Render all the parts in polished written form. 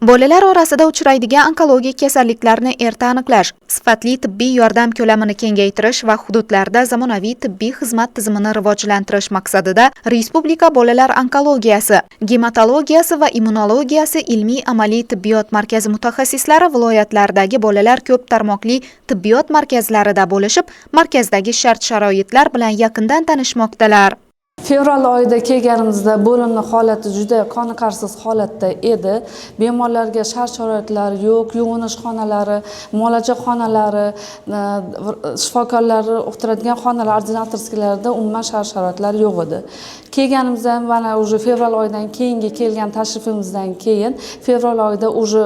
Bolalar orasida uchraydigan onkologik kasalliklarni erta aniqlash, sifatli tibbiy yordam ko'lamini kengaytirish va hududlarda zamonaviy tibbiy xizmat tizimini rivojlantirish maqsadida Respublika bolalar onkologiyasi, gematologiyasi va immunologiyasi ilmiy-amaliy tibbiyot markazi mutaxassislari viloyatlardagi bolalar ko'p tarmoqli tibbiyot markazlarida bo'lishib, markazdagi shart-sharoitlar bilan yaqindan tanishmoqdalar. Fevral oyida kelganimizda bo'limni holati juda qoniqarsiz holatda edi. Bemorlarga shart-sharoitlar yo'q, yuvinish xonalari, muolaja xonalari, shifokorlarni o'tiradigan xonalar, ordinatorskilarda umuman shart-sharoitlar yo'q edi. Kelganimizda mana уже fevral oyidan keyingi kelgan tashrifimizdan keyin fevral oyida уже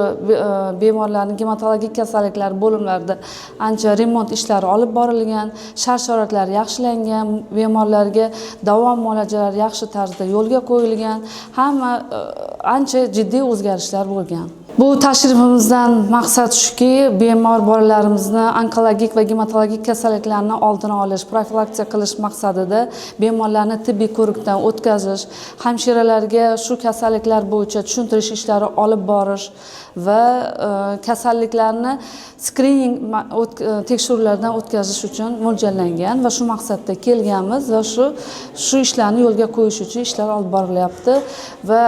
bemorlarning gematologik kasalliklar bo'limlarida ancha remont ishlari olib borilgan, shart-sharoitlar yaxshilangan, bemorlarga davom muolajalar yaxshi tarzda yo'lga qo'yilgan, hamma ancha jiddiy o'zgarishlar bo'lgan. Bu tashrifimizdan maqsad shuki, bemor bolalarimizni onkologik va gematologik kasalliklarni oldini olish, profilaktika qilish maqsadida bemorlarni tibbiy ko'rikdan o'tkazish, hamshiralarga shu kasalliklar bo'yicha tushuntirish ishlari olib borish va kasalliklarni skrining tekshiruvlardan o'tkazish uchun mo'ljallangan va shu maqsadda kelganmiz va shu ishlarni yo'lga qo'yish uchun ishlar olib borilyapti va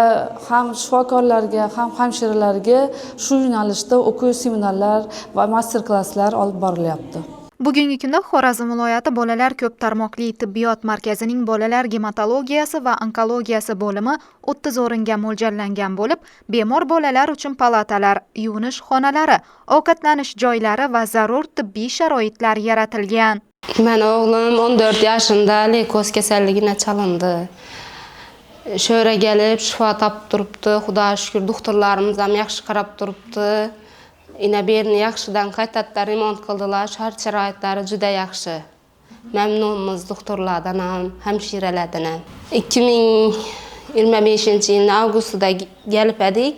ham shifokorlarga, ham hamshiralarga shu yo'nalishda o'quv seminarlar va master-klasslar olib borilyapti. Bugungi kunda Xorazm viloyati bolalar ko'p tarmoqli tibbiyot markazining bolalar gematologiyasi va onkologiyasi bo'limi 30 o'ringa mo'ljallangan bo'lib, bemor bolalar uchun palatalar, yuvinish xonalari, ovqatlanish joylari va zarur tibbiy sharoitlar yaratilgan. Meni o'g'lim 14 yoshida leykoz kasalligiga chalindi. Sho'ra kelib shifo topib turibdi. Xudoga shukr, doktorlarimiz ham yaxshi qarab turibdi. Berini yaxshidan qaytadan remont qildilar. Shart-sharoitlari juda yaxshi. Mamnunmiz doktorlardan ham, hamshiralardan ham. 2025-yilning avgustida kelib edik.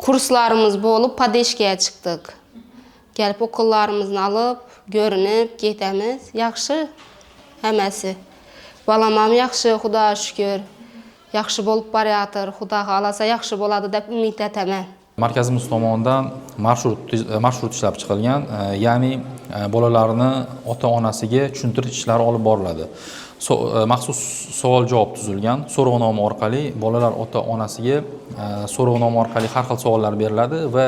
Kurslarimiz bo'lib, Padeshkaga chiqdik. Kelib o'qullarimizni olib, ko'rinib ketamiz. Yaxshi hammasi. Balam ham yaxshi, Xudoga shukr. Yaxshi bo'lib borayotir. Xudo xolasa yaxshi bo'ladi deb umid etaman. Markazimiz tomonidan marshrut ishlab chiqilgan, ya'ni bolalarni ota-onasiga tushuntirish ishlari olib boriladi. Maxsus savol-javob tuzilgan, so'rovnoma orqali bolalar ota-onasiga so'rovnoma orqali har xil savollar beriladi va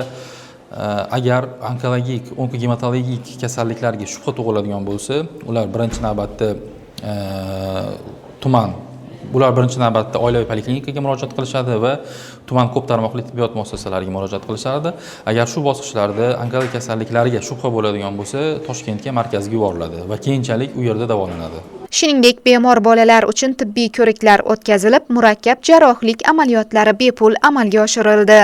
agar onkologik, onkogematologik kasalliklarga shubha tug'iladigan bo'lsa, ular birinchi navbatda birinchi navbatda oilaviy poliklinikaga murojaat qilishadi va tuman ko'p tarmoqli tibbiyot muassasalariga murojaat qilishadi. Agar shu bosqichlarda onkologik kasalliklarga shubha bo'ladigan bo'lsa, Toshkentga markazga yuboriladi va keyinchalik u yerda davolanadi. Shuningdek, bemor bolalar uchun tibbiy ko'riklar o'tkazilib, murakkab jarrohlik amaliyotlari bepul amalga oshirildi.